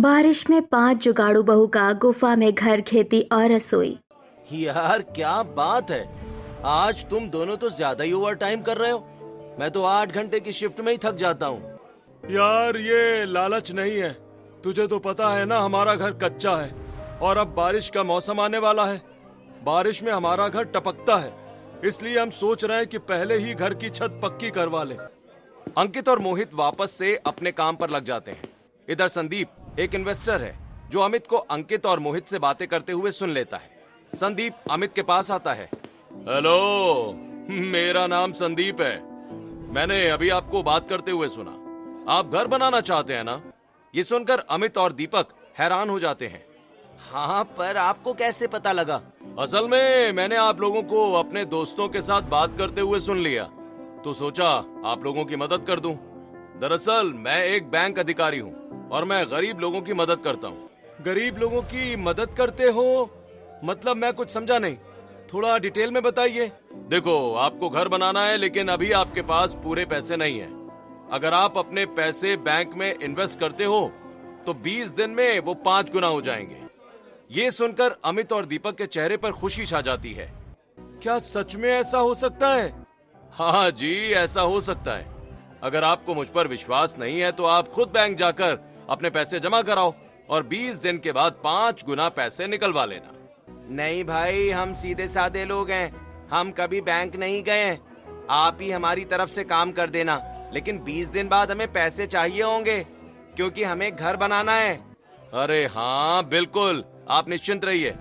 बारिश में 5 जुगाड़ू बहू का गुफा में घर, खेती और रसोई। यार क्या बात है, आज तुम दोनों तो ज्यादा ही ओवर टाइम कर रहे हो। मैं तो 8 घंटे की शिफ्ट में ही थक जाता हूँ। यार ये लालच नहीं है, तुझे तो पता है ना हमारा घर कच्चा है और अब बारिश का मौसम आने वाला है। बारिश में हमारा घर टपकता है, इसलिए हम सोच रहे हैं कि पहले ही घर की छत पक्की करवा लें। अंकित और मोहित वापस से अपने काम पर लग जाते हैं। इधर संदीप एक इन्वेस्टर है जो अमित को अंकित और मोहित से बातें करते हुए सुन लेता है। संदीप अमित के पास आता है। हेलो, मेरा नाम संदीप है। मैंने अभी आपको बात करते हुए सुना, आप घर बनाना चाहते हैं ना? ये सुनकर अमित और दीपक हैरान हो जाते हैं। हाँ, पर आपको कैसे पता लगा? असल में मैंने आप लोगों को अपने दोस्तों के साथ बात करते हुए सुन लिया, तो सोचा आप लोगों की मदद कर दूं। दरअसल मैं एक बैंक अधिकारी हूं और मैं गरीब लोगों की मदद करता हूं। गरीब लोगों की मदद करते हो? मतलब मैं कुछ समझा नहीं, थोड़ा डिटेल में बताइए। देखो, आपको घर बनाना है लेकिन अभी आपके पास पूरे पैसे नहीं है। अगर आप अपने पैसे बैंक में इन्वेस्ट करते हो तो 20 दिन में वो 5 गुना हो जाएंगे। ये सुनकर अमित और दीपक के चेहरे पर खुशी छा जाती है। क्या सच में ऐसा हो सकता है? हाँ जी, ऐसा हो सकता है। अगर आपको मुझ पर विश्वास नहीं है तो आप खुद बैंक जाकर अपने पैसे जमा कराओ और 20 दिन के बाद 5 गुना पैसे निकलवा लेना। नहीं भाई, हम सीधे साधे लोग हैं, हम कभी बैंक नहीं गए। आप ही हमारी तरफ से काम कर देना, लेकिन 20 दिन बाद हमें पैसे चाहिए होंगे क्योंकि हमें घर बनाना है। अरे हाँ बिल्कुल, आप निश्चिंत रहिए,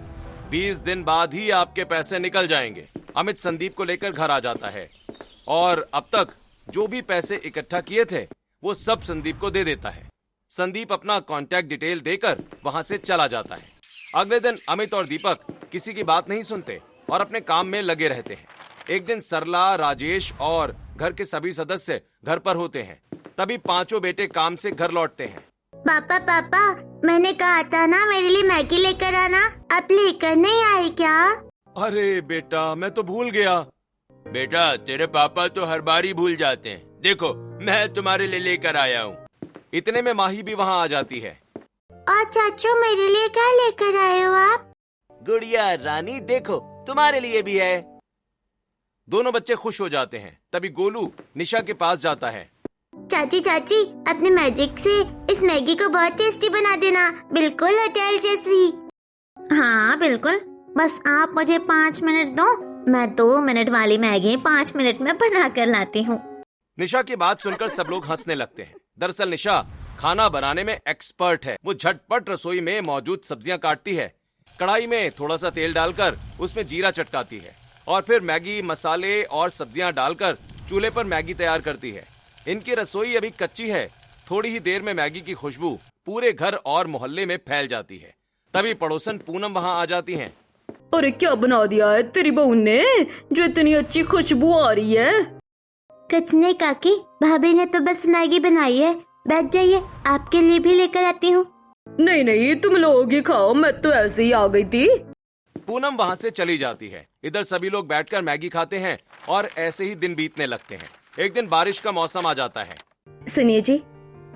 20 दिन बाद ही आपके पैसे निकल जाएंगे। अमित संदीप को लेकर घर आ जाता है और अब तक जो भी पैसे इकट्ठा किए थे वो सब संदीप को दे देता है। संदीप अपना कांटेक्ट डिटेल देकर वहां से चला जाता है। अगले दिन अमित और दीपक किसी की बात नहीं सुनते और अपने काम में लगे रहते हैं। एक दिन सरला, राजेश और घर के सभी सदस्य घर पर होते हैं। तभी पांचों बेटे काम से घर लौटते हैं। पापा पापा, मैंने कहा था ना मेरे लिए मैगी लेकर आना, आप लेकर नहीं आए क्या? अरे बेटा, मैं तो भूल गया। बेटा, तेरे पापा तो हर बार ही भूल जाते हैं। देखो, मैं तुम्हारे लिए लेकर आया हूँ। इतने में माही भी वहाँ आ जाती है। और चाचू, मेरे लिए क्या लेकर आए हो आप? गुड़िया रानी, देखो तुम्हारे लिए भी है। दोनों बच्चे खुश हो जाते हैं। तभी गोलू निशा के पास जाता है। चाची चाची, अपने मैजिक से इस मैगी को बहुत टेस्टी बना देना, बिल्कुल होटल जैसी। हाँ बिल्कुल, बस आप मुझे 5 मिनट दो, मैं 2 मिनट वाली मैगी 5 मिनट में बना कर लाती हूँ। निशा की बात सुनकर सब लोग हंसने लगते हैं। दरअसल निशा खाना बनाने में एक्सपर्ट है। वो झटपट रसोई में मौजूद सब्जियां काटती है, कढ़ाई में थोड़ा सा तेल डालकर उसमें जीरा चटकाती है और फिर मैगी मसाले और सब्जियां डालकर चूल्हे पर मैगी तैयार करती है। इनकी रसोई अभी कच्ची है। थोड़ी ही देर में मैगी की खुशबू पूरे घर और मोहल्ले में फैल जाती है। तभी पड़ोसन पूनम वहां आ जाती हैं। अरे क्या बना दिया है तेरी बहू ने जो इतनी अच्छी खुशबू आ रही है? कुछ नहीं काकी, भाभी ने तो बस मैगी बनाई है। बैठ जाइए, आपके लिए भी लेकर आती हूँ। नहीं नहीं, तुम लोग ही खाओ, मैं तो ऐसे ही आ गई थी। पूनम वहां से चली जाती है। इधर सभी लोग बैठकर मैगी खाते हैं और ऐसे ही दिन बीतने लगते हैं। एक दिन बारिश का मौसम आ जाता है। सुनिए जी,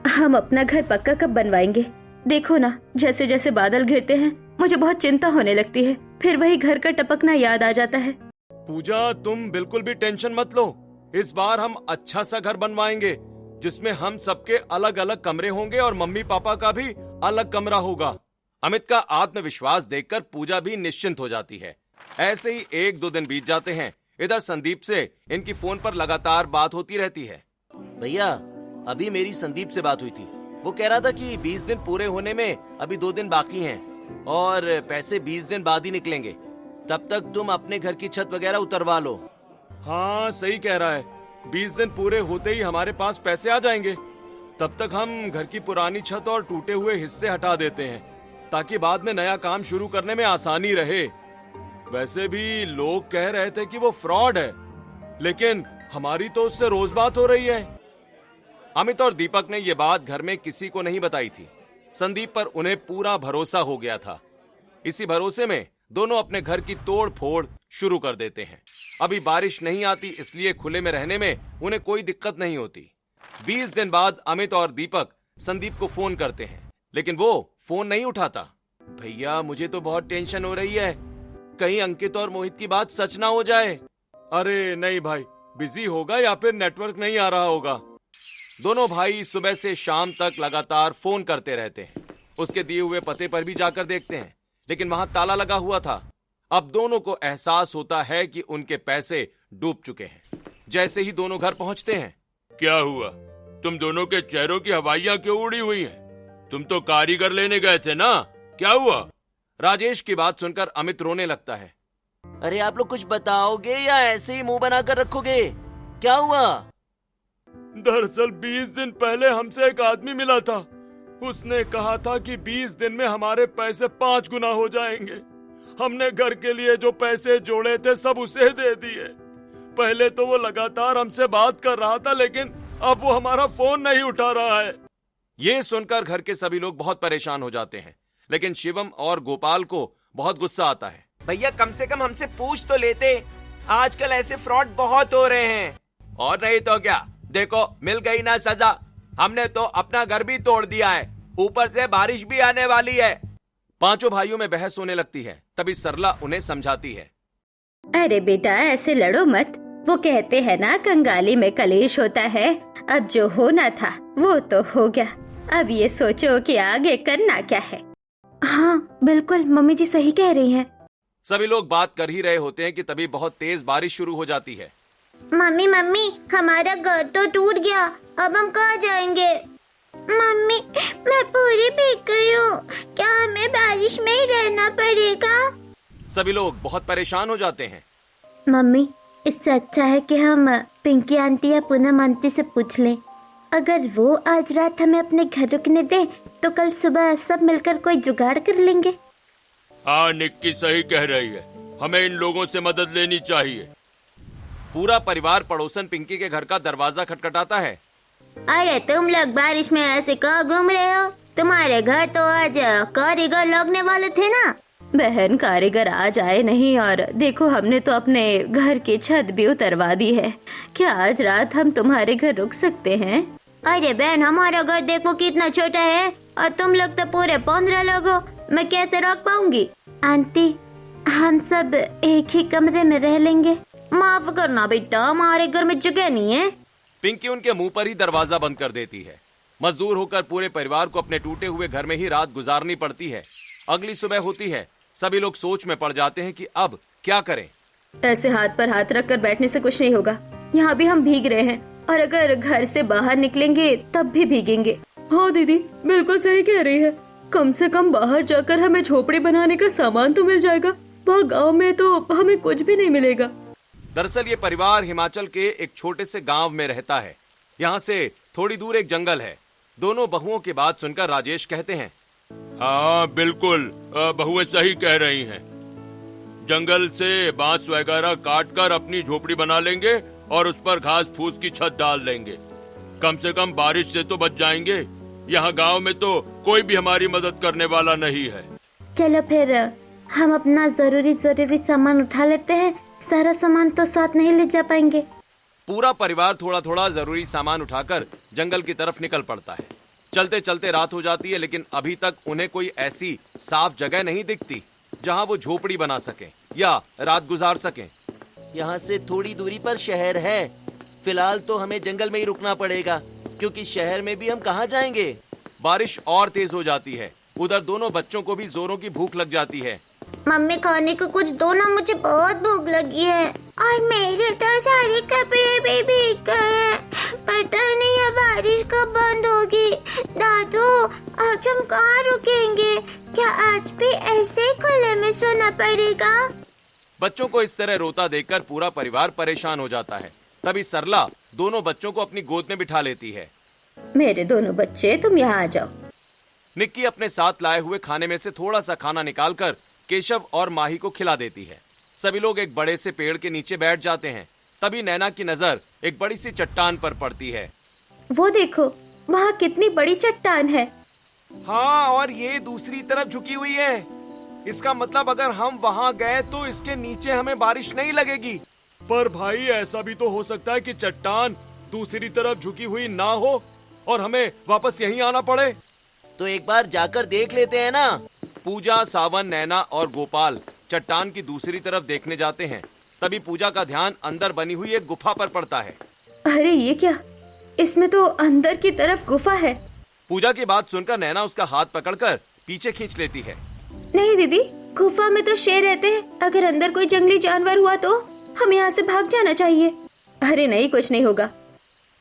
हम अपना घर पक्का कब बनवाएंगे? देखो ना, जैसे जैसे बादल घिरते हैं मुझे बहुत चिंता होने लगती है। फिर वही घर का टपकना याद आ जाता है। पूजा, तुम बिल्कुल भी टेंशन मत लो। इस बार हम अच्छा सा घर बनवाएंगे जिसमें हम सबके अलग अलग कमरे होंगे और मम्मी पापा का भी अलग कमरा होगा। अमित का आत्मविश्वास देखकर पूजा भी निश्चिंत हो जाती है। ऐसे ही 1-2 दिन बीत जाते हैं। इधर संदीप से इनकी फोन पर लगातार बात होती रहती है। भैया, अभी मेरी संदीप से बात हुई थी। वो कह रहा था कि 20 दिन पूरे होने में अभी 2 दिन बाकी हैं और पैसे 20 दिन बाद ही निकलेंगे। तब तक तुम अपने घर की छत वगैरह उतरवा लो। हाँ सही कह रहा है, 20 दिन पूरे होते ही हमारे पास पैसे आ जाएंगे। तब तक हम घर की पुरानी छत और टूटे हुए हिस्से हटा देते हैं ताकि बाद में नया काम शुरू करने में आसानी रहे। वैसे भी लोग कह रहे थे कि वो फ्रॉड है, लेकिन हमारी तो उससे रोज बात हो रही है। अमित और दीपक ने ये बात घर में किसी को नहीं बताई थी। संदीप पर उन्हें पूरा भरोसा हो गया था। इसी भरोसे में दोनों अपने घर की तोड़ फोड़ शुरू कर देते हैं। अभी बारिश नहीं आती, इसलिए खुले में रहने में उन्हें कोई दिक्कत नहीं होती। 20 दिन बाद अमित और दीपक संदीप को फोन करते हैं, लेकिन वो फोन नहीं उठाता। भैया मुझे तो बहुत टेंशन हो रही है, कहीं अंकित और मोहित की बात सच ना हो जाए। अरे नहीं भाई, बिजी होगा या फिर नेटवर्क नहीं आ रहा होगा। दोनों भाई सुबह से शाम तक लगातार फोन करते रहते हैं। उसके दिए हुए पते पर भी जाकर देखते हैं, लेकिन वहां ताला लगा हुआ था। अब दोनों को एहसास होता है कि उनके पैसे डूब चुके हैं। जैसे ही दोनों घर पहुंचते हैं, क्या हुआ? तुम दोनों के चेहरों की हवाइयां क्यों उड़ी हुई हैं? तुम तो कारीगर लेने गए थे ना, क्या हुआ? राजेश की बात सुनकर अमित रोने लगता है। अरे आप लोग कुछ बताओगे या ऐसे ही मुंह बनाकर रखोगे? क्या हुआ? दरअसल 20 दिन पहले हमसे एक आदमी मिला था। उसने कहा था कि 20 दिन में हमारे पैसे 5 गुना हो जाएंगे। हमने घर के लिए जो पैसे जोड़े थे सब उसे दे दिए। पहले तो वो लगातार हमसे बात कर रहा था, लेकिन अब वो हमारा फोन नहीं उठा रहा है। ये सुनकर घर के सभी लोग बहुत परेशान हो जाते हैं, लेकिन शिवम और गोपाल को बहुत गुस्सा आता है। भैया कम से कम हमसे पूछ तो लेते, आजकल ऐसे फ्रॉड बहुत हो रहे हैं। और नहीं तो क्या, देखो मिल गई ना सजा। हमने तो अपना घर भी तोड़ दिया है, ऊपर से बारिश भी आने वाली है। पांचों भाइयों में बहस होने लगती है। तभी सरला उन्हें समझाती है। अरे बेटा ऐसे लड़ो मत, वो कहते हैं ना कंगाली में कलेश होता है। अब जो होना था वो तो हो गया, अब ये सोचो कि आगे करना क्या है। हाँ बिल्कुल, मम्मी जी सही कह रही हैं। सभी लोग बात कर ही रहे होते हैं कि तभी बहुत तेज बारिश शुरू हो जाती है। मम्मी मम्मी, हमारा घर तो टूट गया, अब हम कहाँ जाएंगे? मम्मी मैं पूरी भीग गई हूँ, क्या हमें बारिश में ही रहना पड़ेगा? सभी लोग बहुत परेशान हो जाते हैं। मम्मी इससे अच्छा है कि हम पिंकी आंटी या पूनम आंटी से पूछ लें। अगर वो आज रात हमें अपने घर रुकने दे तो कल सुबह सब मिलकर कोई जुगाड़ कर लेंगे। हाँ निक्की सही कह रही है, हमें इन लोगों से मदद लेनी चाहिए। पूरा परिवार पड़ोसन पिंकी के घर का दरवाजा खटखटाता है। अरे तुम लोग बारिश में ऐसे कहाँ घूम रहे हो? तुम्हारे घर तो आज कारीगर लगने वाले थे ना। बहन कारीगर आज आए नहीं, और देखो हमने तो अपने घर की छत भी उतरवा दी है। क्या आज रात हम तुम्हारे घर रुक सकते हैं? अरे बहन हमारा घर देखो कितना छोटा है, और तुम लोग तो पूरे 15 लोग हो, मैं कैसे रोक पाऊंगी? आंटी हम सब एक ही कमरे में रह लेंगे। माफ करना बेटा, हमारे घर में जगह नहीं है। पिंकी उनके मुंह पर ही दरवाजा बंद कर देती है। मजदूर होकर पूरे परिवार को अपने टूटे हुए घर में ही रात गुजारनी पड़ती है। अगली सुबह होती है। सभी लोग सोच में पड़ जाते हैं कि अब क्या करें। ऐसे हाथ पर हाथ रख कर बैठने से कुछ नहीं होगा। यहाँ भी हम भीग रहे हैं, और अगर घर से बाहर निकलेंगे तब भी भीगेंगे। हाँ दीदी बिल्कुल सही कह रही है, कम से कम बाहर जाकर हमें झोपड़ी बनाने का सामान तो मिल जाएगा। वहाँ गाँव में तो हमें कुछ भी नहीं मिलेगा। दरअसल ये परिवार हिमाचल के एक छोटे से गांव में रहता है। यहाँ से थोड़ी दूर एक जंगल है। दोनों बहुओं की बात सुनकर राजेश कहते हैं, हाँ बिल्कुल, बहुएं सही कह रही हैं। जंगल से बांस वगैरह काट कर अपनी झोपड़ी बना लेंगे और उस पर घास फूस की छत डाल देंगे। कम से कम बारिश से तो बच जाएंगे। यहाँ गांव में तो कोई भी हमारी मदद करने वाला नहीं है। चलो फिर हम अपना जरूरी सामान उठा लेते हैं, सारा सामान तो साथ नहीं ले जा पाएंगे। पूरा परिवार थोड़ा थोड़ा जरूरी सामान उठाकर जंगल की तरफ निकल पड़ता है। चलते चलते रात हो जाती है, लेकिन अभी तक उन्हें कोई ऐसी साफ जगह नहीं दिखती जहां वो झोपड़ी बना सकें या रात गुजार सकें। यहाँ से थोड़ी दूरी पर शहर है। फिलहाल तो हमें जंगल में ही रुकना पड़ेगा, क्योंकि शहर में भी हम कहाँ जाएंगे। बारिश और तेज हो जाती है। उधर दोनों बच्चों को भी जोरों की भूख लग जाती है। मम्मी खाने को कुछ दो ना, मुझे बहुत भूख लगी है। और मेरे तो सारे कपड़े भी भीग गए, पता नहीं अब बारिश कब बंद होगी। दादू आज हम कहाँ रुकेंगे? क्या आज भी ऐसे खुले में सोना पड़ेगा? बच्चों को इस तरह रोता देखकर पूरा परिवार परेशान हो जाता है। तभी सरला दोनों बच्चों को अपनी गोद में बिठा लेती है। मेरे दोनों बच्चे तुम यहाँ आ जाओ। निक्की अपने साथ लाए हुए खाने में से थोड़ा सा खाना निकालकर केशव और माही को खिला देती है। सभी लोग एक बड़े से पेड़ के नीचे बैठ जाते हैं। तभी नैना की नजर एक बड़ी सी चट्टान पर पड़ती है। वो देखो वहाँ कितनी बड़ी चट्टान है। हाँ, और ये दूसरी तरफ झुकी हुई है। इसका मतलब अगर हम वहाँ गए तो इसके नीचे हमें बारिश नहीं लगेगी। पर भाई ऐसा भी तो हो सकता है कि चट्टान दूसरी तरफ झुकी हुई ना हो और हमें वापस यहीं आना पड़े। तो एक बार जाकर देख लेते हैं ना। पूजा, सावन, नैना और गोपाल चट्टान की दूसरी तरफ देखने जाते हैं। तभी पूजा का ध्यान अंदर बनी हुई एक गुफा पर पड़ता है। अरे ये क्या, इसमें तो अंदर की तरफ गुफा है। पूजा की बात सुनकर नैना उसका हाथ पकड़कर पीछे खींच लेती है। नहीं दीदी, गुफा में तो शेर रहते हैं, अगर अंदर कोई जंगली जानवर हुआ तो हमें यहाँ से भाग जाना चाहिए। अरे नहीं, कुछ नहीं होगा।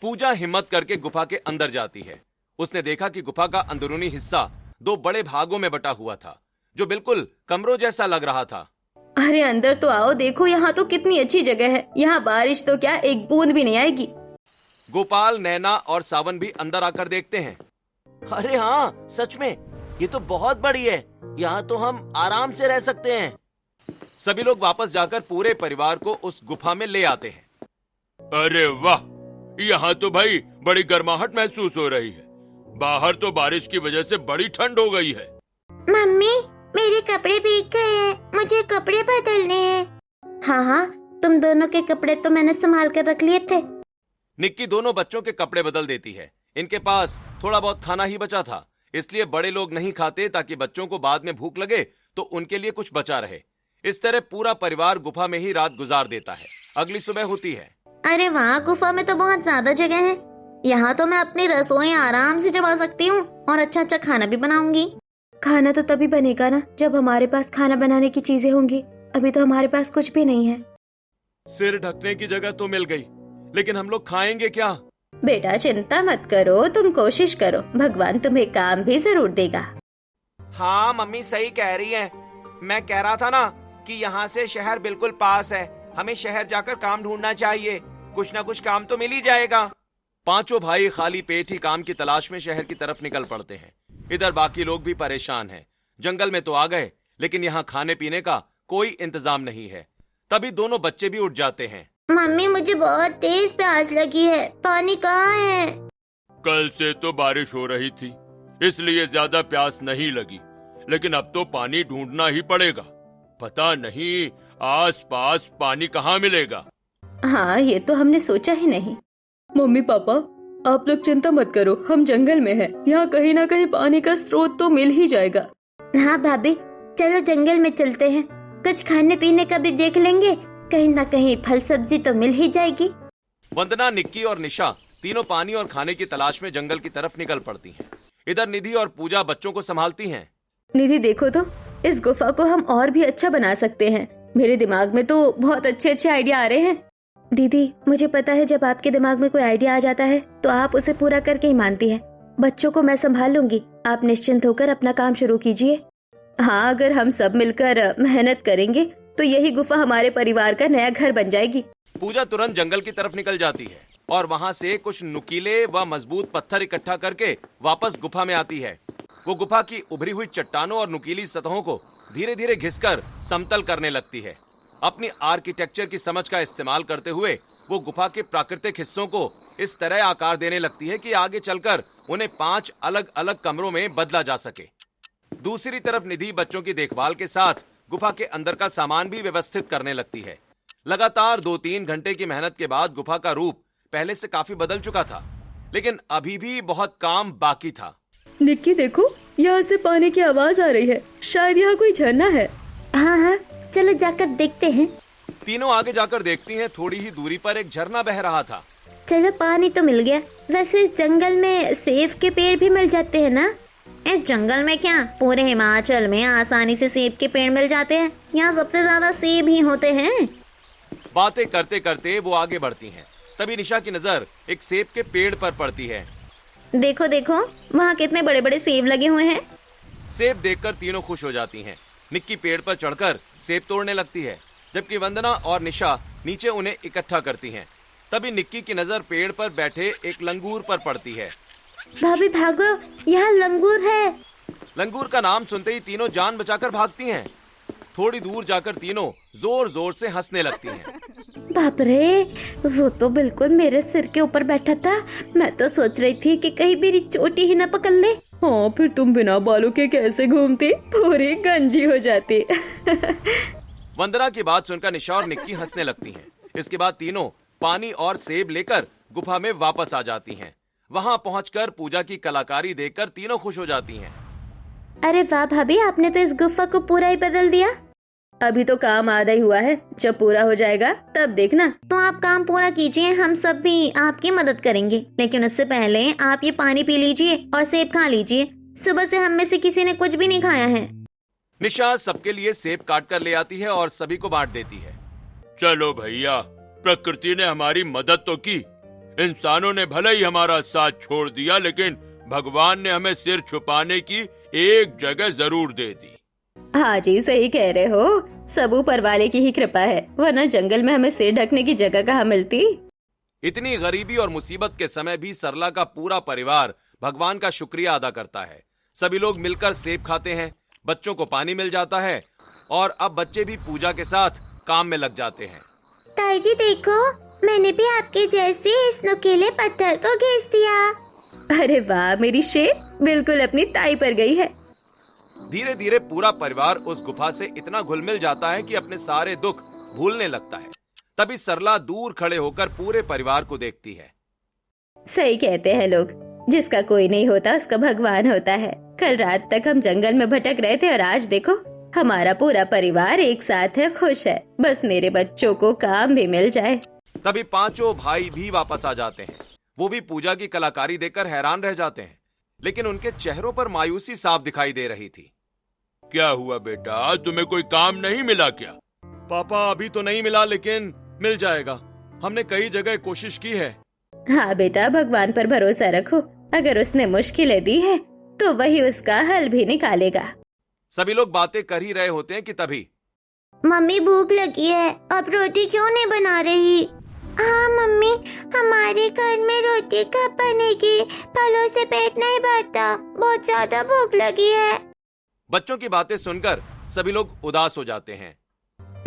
पूजा हिम्मत करके गुफा के अंदर जाती है। उसने देखा कि गुफा का अंदरूनी हिस्सा 2 बड़े भागों में बटा हुआ था, जो बिल्कुल कमरों जैसा लग रहा था। अरे अंदर तो आओ, देखो यहाँ तो कितनी अच्छी जगह है। यहाँ बारिश तो क्या, एक बूंद भी नहीं आएगी। गोपाल, नैना और सावन भी अंदर आकर देखते हैं। अरे हाँ, सच में ये तो बहुत बड़ी है। यहाँ तो हम आराम से रह सकते हैं। सभी लोग वापस जाकर पूरे परिवार को उस गुफा में ले आते हैं। अरे वाह, यहाँ तो भाई बड़ी गर्माहट महसूस हो रही है। बाहर तो बारिश की वजह से बड़ी ठंड हो गई है। मम्मी, मेरे कपड़े भीग गए हैं, मुझे कपड़े बदलने हैं। हाँ हाँ, तुम दोनों के कपड़े तो मैंने संभाल कर रख लिए थे। निक्की दोनों बच्चों के कपड़े बदल देती है। इनके पास थोड़ा बहुत खाना ही बचा था, इसलिए बड़े लोग नहीं खाते ताकि बच्चों को बाद में भूख लगे तो उनके लिए कुछ बचा रहे। इस तरह पूरा परिवार गुफा में ही रात गुजार देता है। अगली सुबह होती है। अरे वाह, गुफा में तो बहुत ज्यादा जगह है। यहाँ तो मैं अपनी रसोई आराम से जमा सकती हूँ और अच्छा अच्छा खाना भी बनाऊंगी। खाना तो तभी बनेगा ना जब हमारे पास खाना बनाने की चीजें होंगी। अभी तो हमारे पास कुछ भी नहीं है। सिर ढकने की जगह तो मिल गई, लेकिन हम लोग खाएंगे क्या? बेटा चिंता मत करो, तुम कोशिश करो, भगवान तुम्हें काम भी जरूर देगा। हाँ मम्मी सही कह रही है। मैं कह रहा था ना कि यहाँ से शहर बिल्कुल पास है। हमें शहर जाकर काम ढूंढना चाहिए। कुछ ना कुछ काम तो मिल ही जाएगा। पांचों भाई खाली पेट ही काम की तलाश में शहर की तरफ निकल पड़ते हैं। इधर बाकी लोग भी परेशान हैं। जंगल में तो आ गए, लेकिन यहाँ खाने पीने का कोई इंतजाम नहीं है। तभी दोनों बच्चे भी उठ जाते हैं। मम्मी, मुझे बहुत तेज प्यास लगी है, पानी कहाँ है? कल से तो बारिश हो रही थी, इसलिए ज्यादा प्यास नहीं लगी, लेकिन अब तो पानी ढूंढना ही पड़ेगा। पता नहीं आसपास पानी कहाँ मिलेगा। हाँ, ये तो हमने सोचा ही नहीं। मम्मी पापा, आप लोग चिंता मत करो, हम जंगल में हैं। यहाँ कहीं ना कहीं पानी का स्रोत तो मिल ही जाएगा। हाँ भाभी, चलो जंगल में चलते हैं, कुछ खाने पीने का भी देख लेंगे, कहीं ना कहीं फल सब्जी तो मिल ही जाएगी। वंदना, निक्की और निशा तीनों पानी और खाने की तलाश में जंगल की तरफ निकल पड़ती हैं। इधर निधि और पूजा बच्चों को संभालती हैं। निधि देखो तो, इस गुफा को हम और भी अच्छा बना सकते हैं। मेरे दिमाग में तो बहुत अच्छे अच्छे आइडिया आ रहे हैं। दीदी, मुझे पता है जब आपके दिमाग में कोई आइडिया आ जाता है तो आप उसे पूरा करके ही मानती हैं। बच्चों को मैं संभाल लूंगी, आप निश्चिंत होकर अपना काम शुरू कीजिए। हाँ, अगर हम सब मिलकर मेहनत करेंगे तो यही गुफा हमारे परिवार का नया घर बन जाएगी। पूजा तुरंत जंगल की तरफ निकल जाती है और वहाँ से कुछ नुकीले व मजबूत पत्थर इकट्ठा करके वापस गुफा में आती है। वो गुफा की उभरी हुई चट्टानों और नुकीली सतहों को धीरे धीरे घिसकर समतल करने लगती है। अपनी आर्किटेक्चर की समझ का इस्तेमाल करते हुए वो गुफा के प्राकृतिक हिस्सों को इस तरह आकार देने लगती है कि आगे चलकर उन्हें 5 अलग अलग कमरों में बदला जा सके। दूसरी तरफ निधि बच्चों की देखभाल के साथ गुफा के अंदर का सामान भी व्यवस्थित करने लगती है। लगातार 2-3 घंटे की मेहनत के बाद गुफा का रूप पहले से काफी बदल चुका था, लेकिन अभी भी बहुत काम बाकी था। निक्की देखो, यहाँ से पानी की आवाज आ रही है, शायद यहाँ कोई झरना है। हाँ हाँ, चलो जाकर देखते हैं। तीनों आगे जाकर देखती हैं, थोड़ी ही दूरी पर एक झरना बह रहा था। चलो, पानी तो मिल गया। वैसे इस जंगल में सेब के पेड़ भी मिल जाते हैं ना? इस जंगल में क्या, पूरे हिमाचल में आसानी से सेब के पेड़ मिल जाते हैं। यहाँ सबसे ज्यादा सेब ही होते हैं। बातें करते करते वो आगे बढ़ती हैं। तभी निशा की नजर एक सेब के पेड़ पर पड़ती है। देखो देखो, वहाँ कितने बड़े बड़े सेब लगे हुए हैं। सेब देखकर तीनों खुश हो जाती हैं। निक्की पेड़ पर चढ़कर सेब तोड़ने लगती है, जबकि वंदना और निशा नीचे उन्हें इकट्ठा करती हैं। तभी निक्की की नजर पेड़ पर बैठे एक लंगूर पर पड़ती है। भाभी भागो, यहाँ लंगूर है। लंगूर का नाम सुनते ही तीनों जान बचाकर भागती हैं। थोड़ी दूर जाकर तीनों जोर जोर से हंसने लगती हैं। बाप रे, वो तो बिल्कुल मेरे सिर के ऊपर बैठा था। मैं तो सोच रही थी कि कहीं मेरी चोटी ही न पकड़ ले। हाँ, फिर तुम बिना बालों के कैसे घूमती, पूरी गंजी हो जाती। वंदना की बात सुनकर निशा और निक्की हंसने लगती हैं। इसके बाद तीनों पानी और सेब लेकर गुफा में वापस आ जाती हैं। वहां पहुंचकर पूजा की कलाकारी देखकर तीनों खुश हो जाती हैं। अरे वाह भाभी, आपने तो इस गुफा को पूरा ही बदल दिया। अभी तो काम आधा ही हुआ है, जब पूरा हो जाएगा तब देखना। तो आप काम पूरा कीजिए, हम सब भी आपकी मदद करेंगे। लेकिन उससे पहले आप ये पानी पी लीजिए और सेब खा लीजिए। सुबह से हम में से किसी ने कुछ भी नहीं खाया है। निशा सबके लिए सेब काट कर ले आती है और सभी को बांट देती है। चलो भैया, प्रकृति ने हमारी मदद तो की। इंसानों ने भले ही हमारा साथ छोड़ दिया, लेकिन भगवान ने हमें सिर छुपाने की एक जगह जरूर दे दी। हाँ जी, सही कह रहे हो। सब ऊपर वाले की ही कृपा है, वरना जंगल में हमें सिर ढकने की जगह कहाँ मिलती। इतनी गरीबी और मुसीबत के समय भी सरला का पूरा परिवार भगवान का शुक्रिया अदा करता है। सभी लोग मिलकर सेब खाते हैं, बच्चों को पानी मिल जाता है और अब बच्चे भी पूजा के साथ काम में लग जाते हैं। ताई जी देखो, मैंने भी आपके जैसे इस नुकीले पत्थर को घिस दिया। अरे वाह, मेरी शेर बिल्कुल अपनी ताई पर गई है। धीरे धीरे पूरा परिवार उस गुफा से इतना घुल मिल जाता है कि अपने सारे दुख भूलने लगता है। तभी सरला दूर खड़े होकर पूरे परिवार को देखती है। सही कहते हैं लोग, जिसका कोई नहीं होता उसका भगवान होता है। कल रात तक हम जंगल में भटक रहे थे और आज देखो हमारा पूरा परिवार एक साथ है, खुश है। बस मेरे बच्चों को काम भी मिल जाए। तभी पांचों भाई भी वापस आ जाते हैं। वो भी पूजा की कलाकारी देखकर हैरान रह जाते हैं, लेकिन उनके चेहरों पर मायूसी साफ दिखाई दे रही थी। क्या हुआ बेटा, तुम्हें कोई काम नहीं मिला क्या? पापा अभी तो नहीं मिला, लेकिन मिल जाएगा। हमने कई जगह कोशिश की है। हाँ बेटा, भगवान पर भरोसा रखो। अगर उसने मुश्किलें दी है तो वही उसका हल भी निकालेगा। सभी लोग बातें कर ही रहे होते हैं कि तभी मम्मी भूख लगी है, अब रोटी क्यों नहीं बना रही? हाँ मम्मी, हमारे घर में रोटी कब बनेगी? फलों से पेट नहीं भरता, बहुत ज्यादा भूख लगी है। बच्चों की बातें सुनकर सभी लोग उदास हो जाते हैं।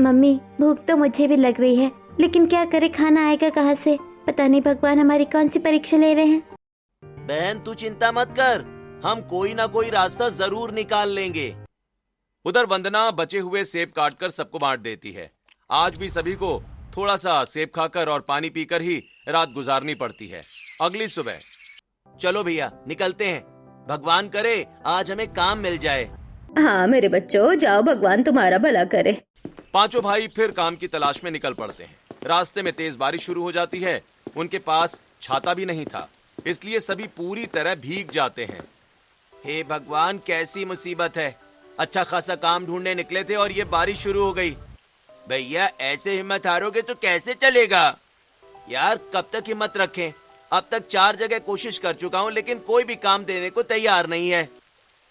मम्मी भूख तो मुझे भी लग रही है, लेकिन क्या करे, खाना आएगा कहाँ से? पता नहीं भगवान हमारी कौन सी परीक्षा ले रहे हैं। बहन तू चिंता मत कर, हम कोई ना कोई रास्ता जरूर निकाल लेंगे। उधर वंदना बचे हुए सेब काटकर सबको बांट देती है। आज भी सभी को थोड़ा सा सेब खाकर और पानी पीकर ही रात गुजारनी पड़ती है। अगली सुबह चलो भैया निकलते हैं, भगवान करे आज हमें काम मिल जाए। हाँ मेरे बच्चों, जाओ, भगवान तुम्हारा भला करे। पांचों भाई फिर काम की तलाश में निकल पड़ते हैं। रास्ते में तेज बारिश शुरू हो जाती है। उनके पास छाता भी नहीं था, इसलिए सभी पूरी तरह भीग जाते हैं। हे भगवान, कैसी मुसीबत है। अच्छा खासा काम ढूंढने निकले थे और ये बारिश शुरू हो गई। भैया ऐसे हिम्मत हारोगे तो कैसे चलेगा यार, कब तक हिम्मत रखें। अब तक 4 जगह कोशिश कर चुका हूँ, लेकिन कोई भी काम देने को तैयार नहीं है।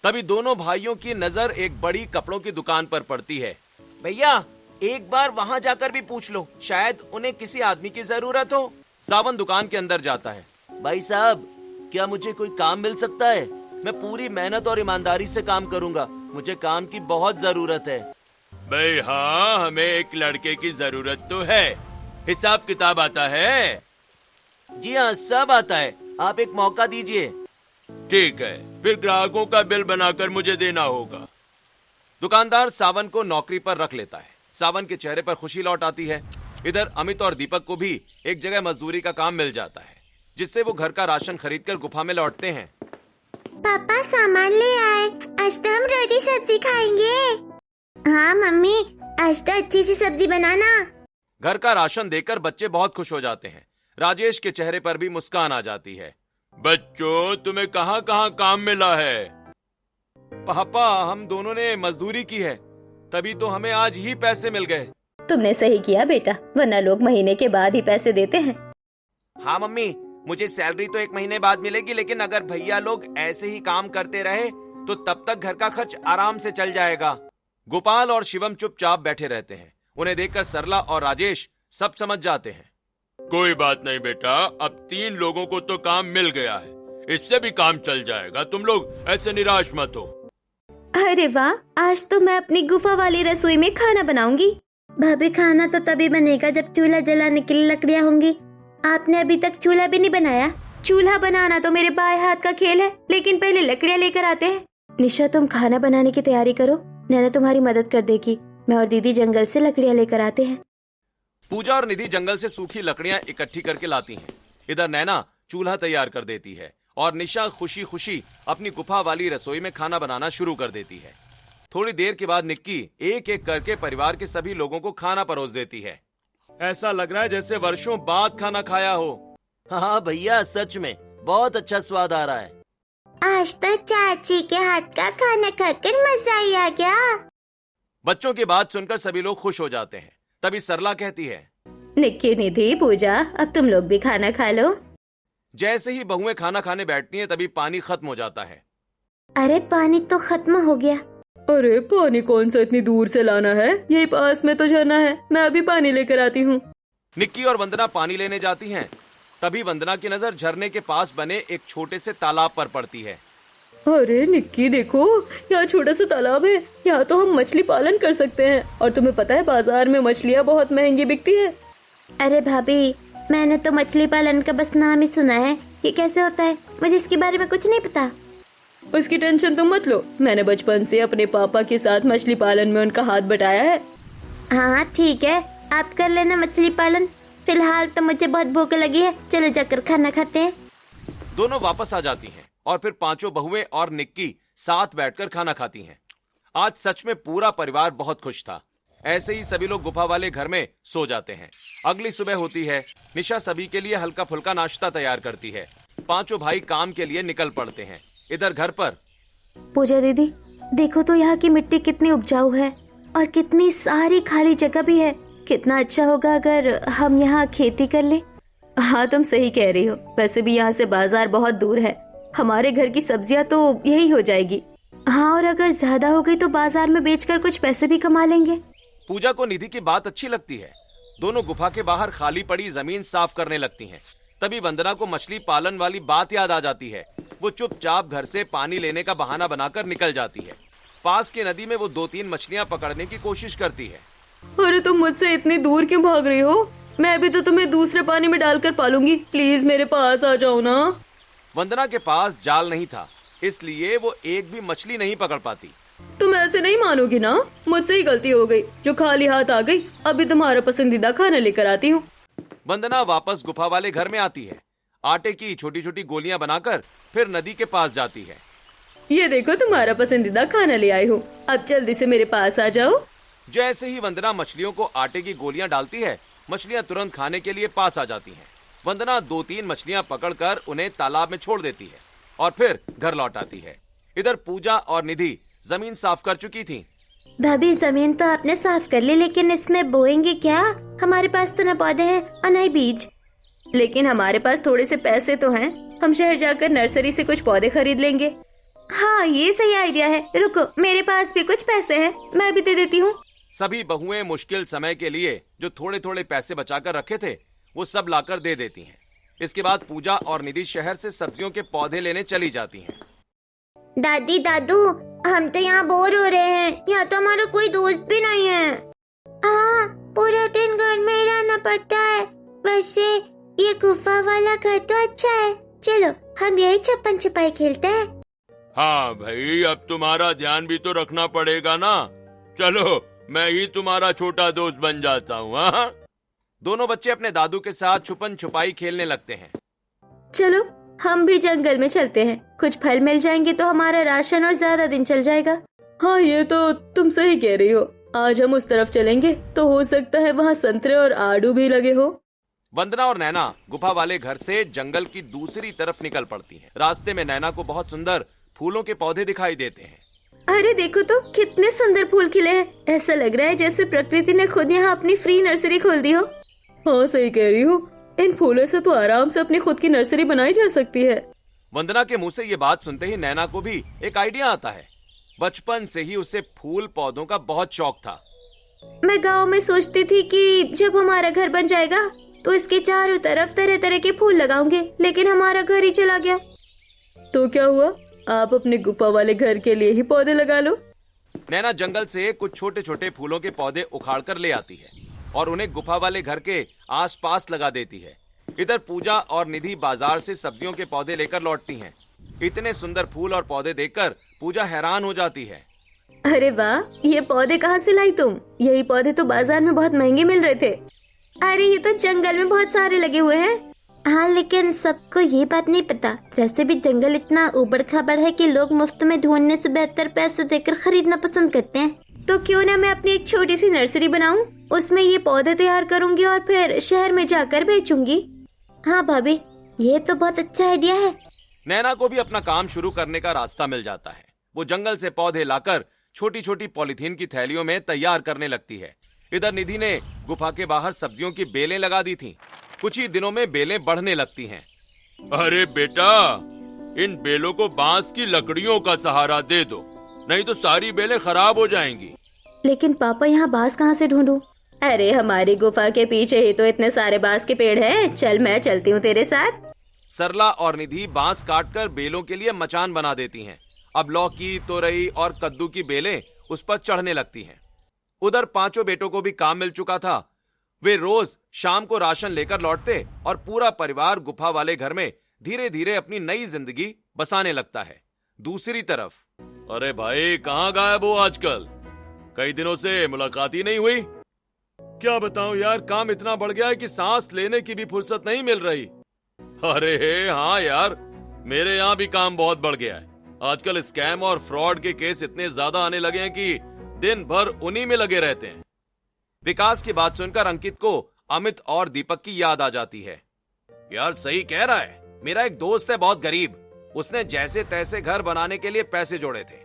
तभी दोनों भाइयों की नजर एक बड़ी कपड़ों की दुकान पर पड़ती है। भैया एक बार वहाँ जाकर भी पूछ लो, शायद उन्हें किसी आदमी की जरूरत हो। सावन दुकान के अंदर जाता है। भाई साहब, क्या मुझे कोई काम मिल सकता है? मैं पूरी मेहनत और ईमानदारी से काम करूंगा, मुझे काम की बहुत जरूरत है। भाई हाँ, हमें एक लड़के की जरूरत तो है। हिसाब किताब आता है? जी हाँ, सब आता है। आप एक मौका दीजिए। ठीक है, फिर ग्राहकों का बिल बनाकर मुझे देना होगा। दुकानदार सावन को नौकरी पर रख लेता है। सावन के चेहरे पर खुशी लौट आती है। इधर अमित और दीपक को भी एक जगह मजदूरी का काम मिल जाता है, जिससे वो घर का राशन खरीदकर गुफा में लौटते हैं। पापा सामान ले आए, आज तो हम रोटी सब्जी खाएंगे। हाँ मम्मी, आज तो अच्छी सी सब्जी बनाना। घर का राशन देकर बच्चे बहुत खुश हो जाते हैं। राजेश के चेहरे पर भी मुस्कान आ जाती है। बच्चों, तुम्हें कहाँ कहाँ काम मिला है? पापा, हम दोनों ने मजदूरी की है, तभी तो हमें आज ही पैसे मिल गए। तुमने सही किया बेटा, वरना लोग महीने के बाद ही पैसे देते हैं। हाँ मम्मी, मुझे सैलरी तो 1 महीने बाद मिलेगी, लेकिन अगर भैया लोग ऐसे ही काम करते रहे तो तब तक घर का खर्च आराम से चल जाएगा। गोपाल और शिवम चुपचाप बैठे रहते हैं। उन्हें देखकर सरला और राजेश सब समझ जाते हैं। कोई बात नहीं बेटा, अब 3 लोगों को तो काम मिल गया है, इससे भी काम चल जाएगा। तुम लोग ऐसे निराश मत हो। अरे वाह, आज तो मैं अपनी गुफा वाली रसोई में खाना बनाऊंगी। भाभी खाना तो तभी बनेगा जब चूल्हा जलाने के लिए लकड़ियाँ होंगी। आपने अभी तक चूल्हा भी नहीं बनाया। चूल्हा बनाना तो मेरे बाएं हाथ का खेल है, लेकिन पहले लकड़ियाँ लेकर आते हैं। निशा, तुम खाना बनाने की तैयारी करो, नैना तुम्हारी मदद कर देगी। मैं और दीदी जंगल से लकड़ियाँ लेकर आते हैं। पूजा और निधि जंगल से सूखी लकड़ियां इकट्ठी करके लाती हैं। इधर नैना चूल्हा तैयार कर देती है और निशा खुशी खुशी अपनी गुफा वाली रसोई में खाना बनाना शुरू कर देती है। थोड़ी देर के बाद निक्की एक एक करके परिवार के सभी लोगों को खाना परोस देती है। ऐसा लग रहा है जैसे वर्षों बाद खाना खाया हो। हाँ भैया, सच में बहुत अच्छा स्वाद आ रहा है। आज तो चाची के हाथ का खाना खाकर मजा ही आ गया। बच्चों की बात सुनकर सभी लोग खुश हो जाते हैं। तभी सरला कहती है, निक्की, निधि, पूजा, अब तुम लोग भी खाना खा लो। जैसे ही बहुएं खाना खाने बैठती हैं तभी पानी खत्म हो जाता है। अरे पानी तो खत्म हो गया। अरे पानी कौन सा इतनी दूर से लाना है, यही पास में तो झरना है, मैं अभी पानी लेकर आती हूँ। निक्की और वंदना पानी लेने जाती हैं। तभी वंदना की नजर झरने के पास बने एक छोटे से तालाब पर पड़ती है। अरे निक्की देखो, यहाँ छोटा सा तालाब है, यहाँ तो हम मछली पालन कर सकते हैं। और तुम्हें पता है बाजार में मछलियाँ बहुत महंगी बिकती है। अरे भाभी, मैंने तो मछली पालन का बस नाम ही सुना है, ये कैसे होता है? मुझे इसके बारे में कुछ नहीं पता। उसकी टेंशन तुम मत लो, मैंने बचपन से अपने पापा के साथ मछली पालन में उनका हाथ बटाया है। हाँ ठीक है, आप कर लेना मछली पालन। फिलहाल तो मुझे बहुत भूख लगी है, चलो जाकर खाना खाते हैं। दोनों वापस आ जाती हैं और फिर पांचों बहुएं और निक्की साथ बैठकर खाना खाती हैं। आज सच में पूरा परिवार बहुत खुश था। ऐसे ही सभी लोग गुफा वाले घर में सो जाते हैं। अगली सुबह होती है। निशा सभी के लिए हल्का फुल्का नाश्ता तैयार करती है। पांचों भाई काम के लिए निकल पड़ते हैं। इधर घर पर पूजा दीदी, देखो तो यहाँ की मिट्टी कितनी उपजाऊ है और कितनी सारी खाली जगह भी है। कितना अच्छा होगा अगर हम यहाँ खेती कर ले। हाँ तुम सही कह रही हो, वैसे भी यहाँ से बाजार बहुत दूर है, हमारे घर की सब्जियाँ तो यही हो जाएगी। हाँ, और अगर ज्यादा हो गई तो बाजार में बेचकर कुछ पैसे भी कमा लेंगे। पूजा को निधि की बात अच्छी लगती है। दोनों गुफा के बाहर खाली पड़ी जमीन साफ करने लगती हैं। तभी वंदना को मछली पालन वाली बात याद आ जाती है। वो चुपचाप घर से पानी लेने का बहाना बनाकर निकल जाती है। पास की नदी में वो 2-3 मछलियां पकड़ने की कोशिश करती है। अरे तुम मुझसे इतनी दूर क्यों भाग रही हो? मैं भी तो तुम्हें दूसरे पानी में डालकर पालूंगी, प्लीज मेरे पास आ जाओ ना। वंदना के पास जाल नहीं था, इसलिए वो एक भी मछली नहीं पकड़ पाती। तुम ऐसे नहीं मानोगी ना, मुझसे ही गलती हो गई जो खाली हाथ आ गई। अभी तुम्हारा पसंदीदा खाना लेकर आती हूँ। वंदना वापस गुफा वाले घर में आती है। आटे की छोटी छोटी गोलियां बनाकर फिर नदी के पास जाती है। ये देखो तुम्हारा पसंदीदा खाना ले आई हूँ, अब जल्दी से मेरे पास आ जाओ। जैसे ही वंदना मछलियों को आटे की गोलियां डालती है, मछलियां तुरंत खाने के लिए पास आ जाती हैं। वंदना 2-3 मछलियां पकड़कर उन्हें तालाब में छोड़ देती है और फिर घर लौट आती है। इधर पूजा और निधि जमीन साफ कर चुकी थी। भाभी, जमीन तो आपने साफ कर ली, लेकिन इसमें बोएंगे क्या? हमारे पास तो न पौधे हैं और न ही बीज। लेकिन हमारे पास थोड़े से पैसे तो हैं, हम शहर जाकर नर्सरी से कुछ पौधे खरीद लेंगे। हाँ, ये सही आइडिया है। रुको, मेरे पास भी कुछ पैसे हैं, मैं भी दे देती हूँ। सभी बहुएं मुश्किल समय के लिए जो थोड़े थोड़े पैसे बचाकर रखे थे वो सब लाकर दे देती हैं। इसके बाद पूजा और निधि शहर से सब्जियों के पौधे लेने चली जाती हैं। दादी, दादू, हम तो यहाँ बोर हो रहे हैं, यहाँ तो हमारा कोई दोस्त भी नहीं है। हाँ, पूरा दिन घर में ही रहना पड़ता है। वैसे ये गुफा वाला घर तो अच्छा है, चलो हम यही छुपन छुपाई खेलते हैं। हाँ भाई, अब तुम्हारा ध्यान भी तो रखना पड़ेगा ना। चलो, मैं ही तुम्हारा छोटा दोस्त बन जाता हूँ। हाँ, दोनों बच्चे अपने दादू के साथ छुपन छुपाई खेलने लगते हैं। चलो हम भी जंगल में चलते हैं, कुछ फल मिल जाएंगे तो हमारा राशन और ज्यादा दिन चल जाएगा। हाँ, ये तो तुम सही कह रही हो। आज हम उस तरफ चलेंगे तो हो सकता है वहाँ संतरे और आड़ू भी लगे हो। वंदना और नैना गुफा वाले घर से जंगल की दूसरी तरफ निकल पड़ती हैं। रास्ते में नैना को बहुत सुंदर फूलों के पौधे दिखाई देते हैं। अरे देखो तो कितने सुंदर फूल खिले हैं, ऐसा लग रहा है जैसे प्रकृति ने खुद यहाँ अपनी फ्री नर्सरी खोल दी हो। हाँ सही कह रही हो, इन फूलों से तो आराम से अपनी खुद की नर्सरी बनाई जा सकती है। वंदना के मुंह से ये बात सुनते ही नैना को भी एक आइडिया आता है। बचपन से ही उसे फूल पौधों का बहुत शौक था। मैं गांव में सोचती थी कि जब हमारा घर बन जाएगा तो इसके चारों तरफ तरह तरह के फूल लगाऊंगे, लेकिन हमारा घर ही चला गया। तो क्या हुआ, आप अपने गुफा वाले घर के लिए ही पौधे लगा लो। नैना जंगल से कुछ छोटे छोटे फूलों के पौधे उखाड़ कर ले आती है और उन्हें गुफा वाले घर के आसपास लगा देती है। इधर पूजा और निधि बाजार से सब्जियों के पौधे लेकर लौटती हैं। इतने सुंदर फूल और पौधे देखकर पूजा हैरान हो जाती है। अरे वाह, ये पौधे कहाँ से लाई तुम? यही पौधे तो बाजार में बहुत महंगे मिल रहे थे। अरे ये तो जंगल में बहुत सारे लगे हुए हैं। हाँ, लेकिन सबको ये बात नहीं पता। वैसे भी जंगल इतना उबड़ खाबड़ है कि लोग मुफ्त में ढूंढने से बेहतर पैसे देकर खरीदना पसंद करते हैं। तो क्यों ना मैं अपनी एक छोटी सी नर्सरी बनाऊं, उसमें ये पौधे तैयार करूंगी और फिर शहर में जाकर बेचूंगी। हाँ भाभी, ये तो बहुत अच्छा आइडिया है। नैना को भी अपना काम शुरू करने का रास्ता मिल जाता है। वो जंगल से पौधे लाकर छोटी छोटी पॉलीथीन की थैलियों में तैयार करने लगती है। इधर निधि ने गुफा के बाहर सब्जियों की बेलें लगा दी थीं। कुछ ही दिनों में बेलें बढ़ने लगती हैं। अरे बेटा, इन बेलों को बांस की लकड़ियों का सहारा दे दो, नहीं तो सारी बेलें खराब हो जाएंगी। लेकिन पापा, यहाँ बांस कहाँ से ढूंढूं? अरे हमारी गुफा के पीछे ही तो इतने सारे बांस के पेड़ हैं। चल, मैं चलती हूँ तेरे साथ। सरला और निधि बांस काटकर बेलों के लिए मचान बना देती हैं। अब लौकी, तोरई और कद्दू की बेलें उस पर चढ़ने लगती हैं। उधर पांचों बेटों को भी काम मिल चुका था। वे रोज शाम को राशन लेकर लौटते और पूरा परिवार गुफा वाले घर में धीरे धीरे अपनी नई जिंदगी बसाने लगता है। दूसरी तरफ, अरे भाई, कहाँ गायब हो आजकल? कई दिनों से मुलाकात ही नहीं हुई। क्या बताऊं यार, काम इतना बढ़ गया है कि सांस लेने की भी फुर्सत नहीं मिल रही। अरे हाँ यार, मेरे यहाँ भी काम बहुत बढ़ गया है। आजकल स्कैम और फ्रॉड के केस इतने ज्यादा आने लगे हैं कि दिन भर उन्हीं में लगे रहते हैं। विकास की बात सुनकर अंकित को अमित और दीपक की याद आ जाती है। यार सही कह रहा है, मेरा एक दोस्त है बहुत गरीब। उसने जैसे तैसे घर बनाने के लिए पैसे जोड़े थे,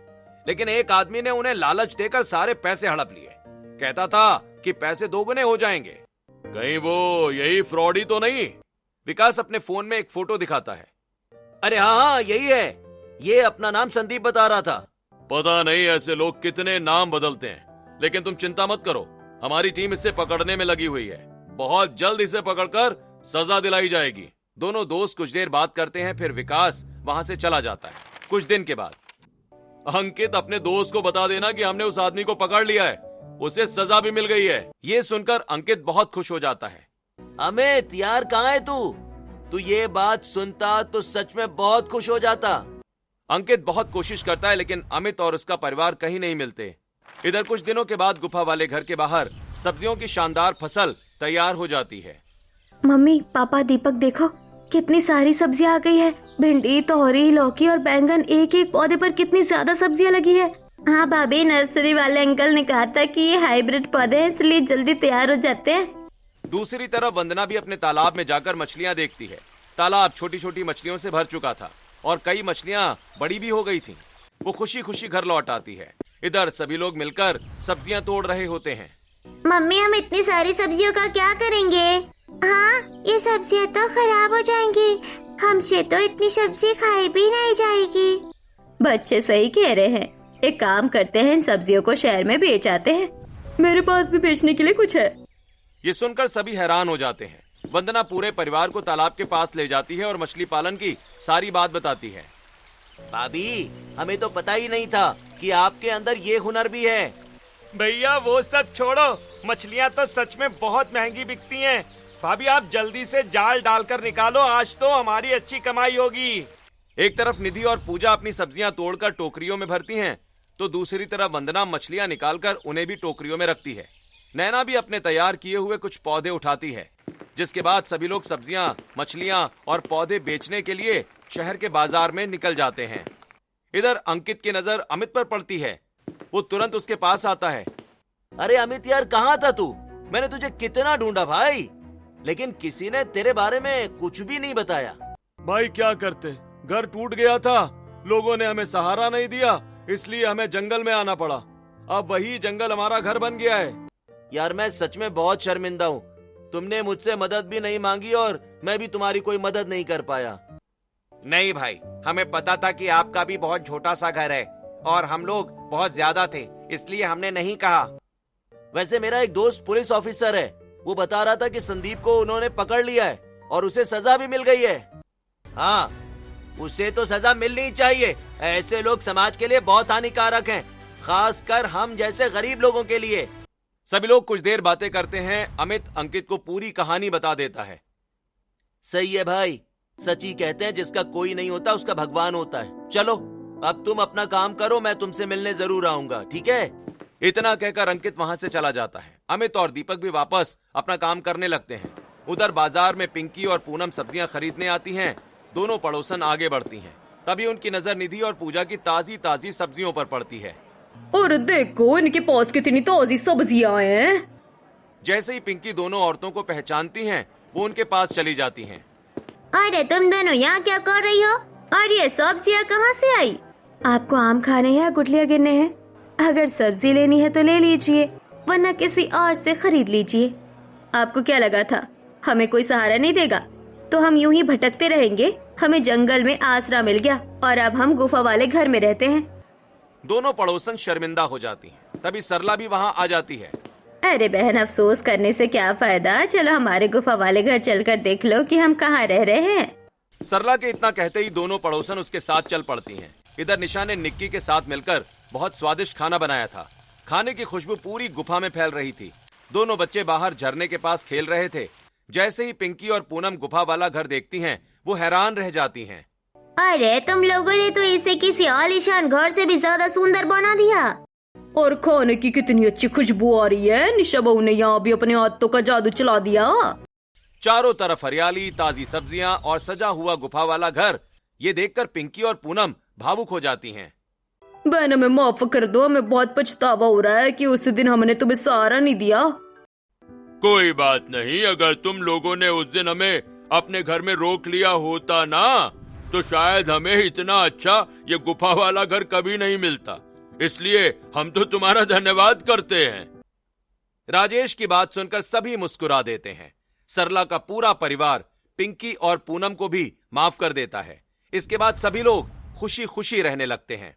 लेकिन एक आदमी ने उन्हें लालच देकर सारे पैसे हड़प लिए। कहता था कि पैसे दोगुने हो जाएंगे। कहीं वो यही फ्रॉड ही तो नहीं? विकास अपने फोन में एक फोटो दिखाता है। अरे हाँ, यही है। ये अपना नाम संदीप बता रहा था। पता नहीं ऐसे लोग कितने नाम बदलते हैं, लेकिन तुम चिंता मत करो, हमारी टीम इसे पकड़ने में लगी हुई है। बहुत जल्द इसे पकड़कर सजा दिलाई जाएगी। दोनों दोस्त कुछ देर बात करते हैं, फिर विकास वहां से चला जाता है। कुछ दिन के बाद, अंकित, अपने दोस्त को बता देना कि हमने उस आदमी को पकड़ लिया है, उसे सजा भी मिल गई है। ये सुनकर अंकित बहुत खुश हो जाता है। अमित यार, कहाँ है तू ये बात सुनता तो सच में बहुत खुश हो जाता। अंकित बहुत कोशिश करता है, लेकिन अमित और उसका परिवार कहीं नहीं मिलते। इधर कुछ दिनों के बाद गुफा वाले घर के बाहर सब्जियों की शानदार फसल तैयार हो जाती है। मम्मी, पापा, दीपक, देखो कितनी सारी सब्जियां आ गई है। भिंडी, तोरी, लौकी और बैंगन, एक एक पौधे पर कितनी ज्यादा सब्जियां लगी है। हाँ भाभी, नर्सरी वाले अंकल ने कहा था कि ये हाइब्रिड पौधे हैं, इसलिए जल्दी तैयार हो जाते हैं। दूसरी तरफ वंदना भी अपने तालाब में जाकर मछलियां देखती है। तालाब छोटी छोटी मछलियों से भर चुका था और कई मछलियां बड़ी भी हो गई थीं। वो खुशी खुशी घर लौट आती है। इधर सभी लोग मिलकर सब्जियां तोड़ रहे होते हैं। मम्मी, हम इतनी सारी सब्जियों का क्या करेंगे? हाँ, ये सब्जियां तो खराब हो जाएंगी, हमसे तो इतनी सब्जी खाई भी नहीं जाएगी। बच्चे सही कह रहे हैं। एक काम करते हैं, इन सब्जियों को शहर में बेच आते हैं। मेरे पास भी बेचने के लिए कुछ है। ये सुनकर सभी हैरान हो जाते हैं। वंदना पूरे परिवार को तालाब के पास ले जाती है और मछली पालन की सारी बात बताती है। भाभी, हमें तो पता ही नहीं था कि आपके अंदर ये हुनर भी है। भैया वो सब छोड़ो, मछलियाँ तो सच में बहुत महंगी बिकती हैं। भाभी, आप जल्दी से जाल डालकर निकालो, आज तो हमारी अच्छी कमाई होगी। एक तरफ निधि और पूजा अपनी सब्जियां तोड़कर टोकरियों में भरती हैं, तो दूसरी तरफ वंदना मछलियां निकालकर उन्हें भी टोकरियों में रखती है। नैना भी अपने तैयार किए हुए कुछ पौधे उठाती है, जिसके बाद सभी लोग सब्जियां, मछलियां और पौधे बेचने के लिए शहर के बाजार में निकल जाते हैं। इधर अंकित की नजर अमित पर पड़ती है। वो तुरंत उसके पास आता है। अरे अमित यार, कहाँ था तू? मैंने तुझे कितना ढूंढा भाई, लेकिन किसी ने तेरे बारे में कुछ भी नहीं बताया। भाई क्या करते, घर टूट गया था, लोगों ने हमें सहारा नहीं दिया, इसलिए हमें जंगल में आना पड़ा। अब वही जंगल हमारा घर बन गया है। यार मैं सच में बहुत शर्मिंदा हूँ। तुमने मुझसे मदद भी नहीं मांगी और मैं भी तुम्हारी कोई मदद नहीं कर पाया। नहीं भाई, हमें पता था कि आपका भी बहुत छोटा सा घर है और हम लोग बहुत ज्यादा थे, इसलिए हमने नहीं कहा। वैसे मेरा एक दोस्त पुलिस ऑफिसर है, वो बता रहा था कि संदीप को उन्होंने पकड़ लिया है और उसे सजा भी मिल गई है। हाँ, उसे तो सजा मिलनी चाहिए। ऐसे लोग समाज के लिए बहुत हानिकारक हैं, खासकर हम जैसे गरीब लोगों के लिए। सभी लोग कुछ देर बातें करते हैं। अमित अंकित को पूरी कहानी बता देता है। सही है भाई, सच ही कहते हैं, जिसका कोई नहीं होता उसका भगवान होता है। चलो अब तुम अपना काम करो, मैं तुमसे मिलने जरूर आऊंगा, ठीक है? इतना कहकर अंकित वहां से चला जाता है। अमित और दीपक भी वापस अपना काम करने लगते हैं। उधर बाजार में पिंकी और पूनम सब्जियां खरीदने आती हैं। दोनों पड़ोसन आगे बढ़ती हैं। तभी उनकी नजर निधि और पूजा की ताजी ताजी सब्जियों पर पड़ती है। और देखो इनके पास कितनी ताजी सब्जियां हैं। जैसे ही पिंकी दोनों औरतों को पहचानती हैं, वो उनके पास चली जाती हैं। अरे तुम दोनों यहाँ क्या कर रही हो? और ये सब्जियाँ कहाँ से आई? आपको आम खाने हैं या गुठलियाँ गिनने हैं? अगर सब्जी लेनी है तो ले लीजिए, वरना किसी और से खरीद लीजिए। आपको क्या लगा था हमें कोई सहारा नहीं देगा? तो हम यूं ही भटकते रहेंगे। हमें जंगल में आसरा मिल गया और अब हम गुफा वाले घर में रहते हैं। दोनों पड़ोसन शर्मिंदा हो जाती हैं। तभी सरला भी वहाँ आ जाती है। अरे बहन, अफसोस करने से क्या फायदा, चलो हमारे गुफा वाले घर चलकर देख लो कि हम कहाँ रह रहे हैं। सरला के इतना कहते ही दोनों पड़ोसन उसके साथ चल पड़ती हैं। इधर निशा ने निक्की के साथ मिलकर बहुत स्वादिष्ट खाना बनाया था। खाने की खुशबू पूरी गुफा में फैल रही थी। दोनों बच्चे बाहर झरने के पास खेल रहे थे। जैसे ही पिंकी और पूनम गुफा वाला घर देखती हैं, वो हैरान रह जाती हैं। अरे तुम लोगों ने तो इसे किसी आलीशान घर से भी ज्यादा सुंदर बना दिया। और खाने की कितनी अच्छी खुशबू आ रही है। निशा बहू ने यहाँ भी अपने हाथों का जादू चला दिया। चारों तरफ हरियाली, ताजी सब्जियां और सजा हुआ गुफा वाला घर। ये देखकर पिंकी और पूनम भावुक हो जाती हैं। बहन हमें माफ कर दो, हमें बहुत पछतावा हो रहा है कि उस दिन हमने तुम्हें सहारा नहीं दिया। कोई बात नहीं, अगर तुम लोगों ने उस दिन हमें अपने घर में रोक लिया होता ना, तो शायद हमें इतना अच्छा ये गुफा वाला घर कभी नहीं मिलता। इसलिए हम तो तुम्हारा धन्यवाद करते हैं। राजेश की बात सुनकर सभी मुस्कुरा देते हैं। सरला का पूरा परिवार पिंकी और पूनम को भी माफ कर देता है। इसके बाद सभी लोग खुशी खुशी रहने लगते हैं।